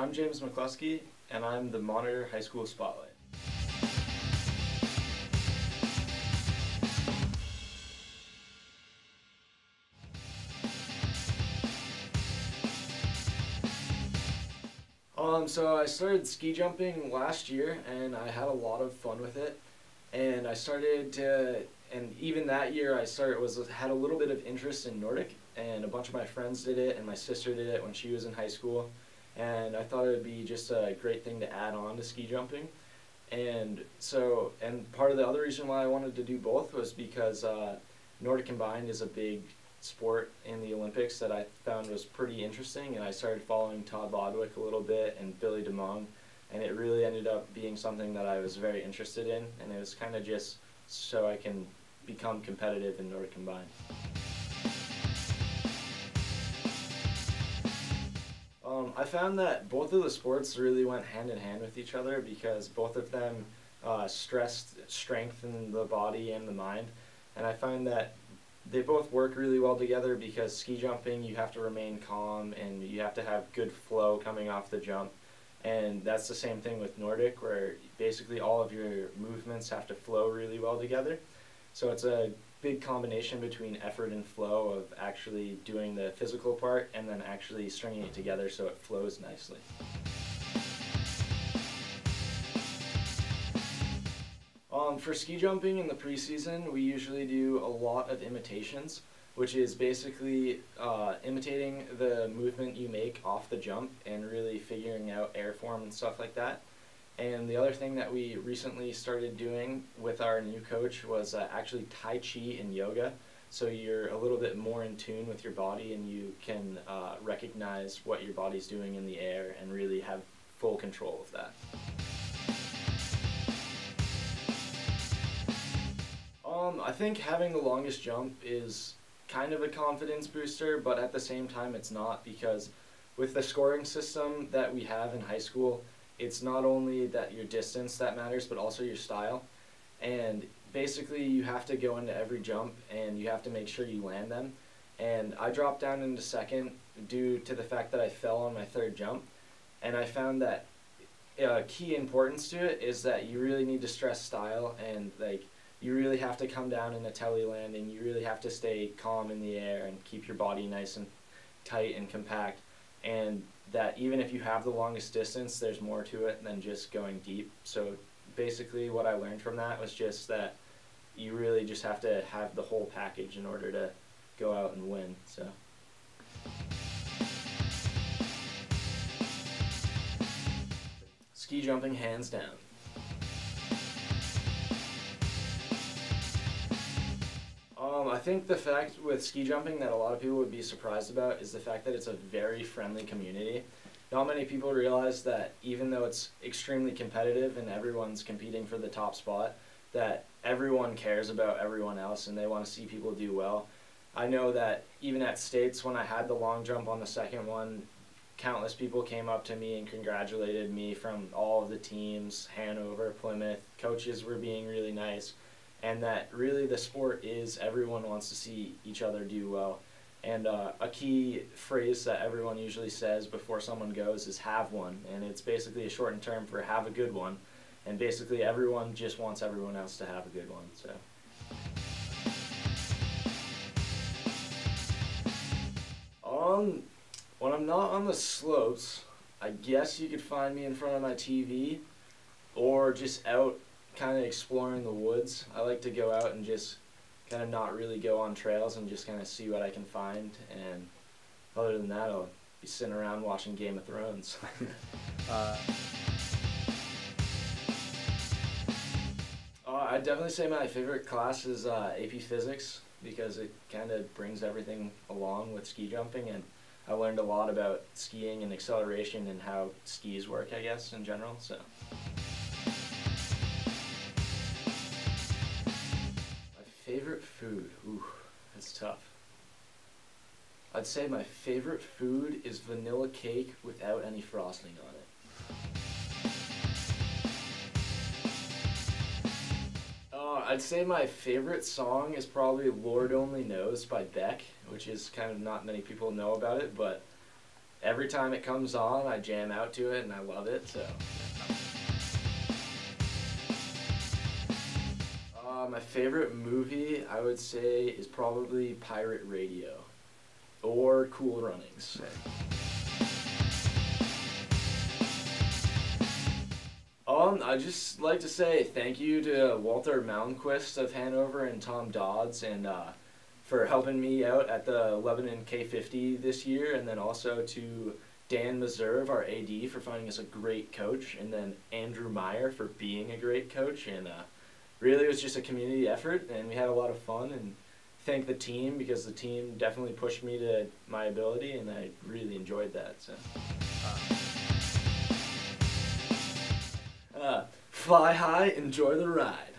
I'm James McCluskey, and I'm the Monitor High School Spotlight. So I started ski jumping last year, and I had a lot of fun with it. And and even that year had a little bit of interest in Nordic, and a bunch of my friends did it, and my sister did it when she was in high school. And I thought it would be just a great thing to add on to ski jumping. And part of the other reason why I wanted to do both was because Nordic combined is a big sport in the Olympics that I found was pretty interesting, and I started following Todd Lodwick a little bit and Billy DeMong, and it really ended up being something that I was very interested in, and it was kind of just so I can become competitive in Nordic combined. I found that both of the sports really went hand in hand with each other because both of them stressed strength in the body and the mind, and I find that they both work really well together because ski jumping, you have to remain calm and you have to have good flow coming off the jump. And that's the same thing with Nordic, where basically all of your movements have to flow really well together. So it's a big combination between effort and flow of actually doing the physical part and then actually stringing it together so it flows nicely. For ski jumping in the preseason, we usually do a lot of imitations, which is basically imitating the movement you make off the jump and really figuring out airform and stuff like that. And the other thing that we recently started doing with our new coach was actually Tai Chi and yoga. So you're a little bit more in tune with your body and you can recognize what your body's doing in the air and really have full control of that. I think having the longest jump is kind of a confidence booster, but at the same time it's not, because with the scoring system that we have in high school, it's not only that your distance that matters, but also your style. And basically you have to go into every jump and you have to make sure you land them. And I dropped down into second due to the fact that I fell on my third jump. And I found that key importance to it is that you really need to stress style, and you really have to come down in a telly landing. You really have to stay calm in the air and keep your body nice and tight and compact. And that even if you have the longest distance, there's more to it than just going deep. So basically what I learned from that was just that you really just have to have the whole package in order to go out and win. So. Ski jumping, hands down. I think the fact with ski jumping that a lot of people would be surprised about is the fact that it's a very friendly community. Not many people realize that even though it's extremely competitive and everyone's competing for the top spot, that everyone cares about everyone else and they want to see people do well. I know that even at States, when I had the long jump on the second one, countless people came up to me and congratulated me from all of the teams, Hanover, Plymouth. Coaches were being really nice. And that really the sport is everyone wants to see each other do well. And a key phrase that everyone usually says before someone goes is have one. And it's basically a shortened term for have a good one. And basically everyone just wants everyone else to have a good one. So. When I'm not on the slopes, I guess you could find me in front of my TV or just out kind of exploring the woods. I like to go out and just kind of not really go on trails and just kind of see what I can find. And other than that, I'll be sitting around watching Game of Thrones. I'd definitely say my favorite class is AP Physics, because it kind of brings everything along with ski jumping, and I learned a lot about skiing and acceleration and how skis work, I guess, in general. So. Favorite food? Ooh, that's tough. I'd say my favorite food is vanilla cake without any frosting on it. I'd say my favorite song is probably Lord Only Knows by Beck, which is kind of not many people know about it, but every time it comes on, I jam out to it and I love it. So. My favorite movie, I would say, is probably Pirate Radio or Cool Runnings. I'd just like to say thank you to Walter Malmquist of Hanover and Tom Dodds and for helping me out at the Lebanon K50 this year, and then also to Dan Meserve, our AD, for finding us a great coach, and then Andrew Meyer for being a great coach. And really, it was just a community effort, and we had a lot of fun. And thank the team, because the team definitely pushed me to my ability, and I really enjoyed that. So. Fly high, enjoy the ride.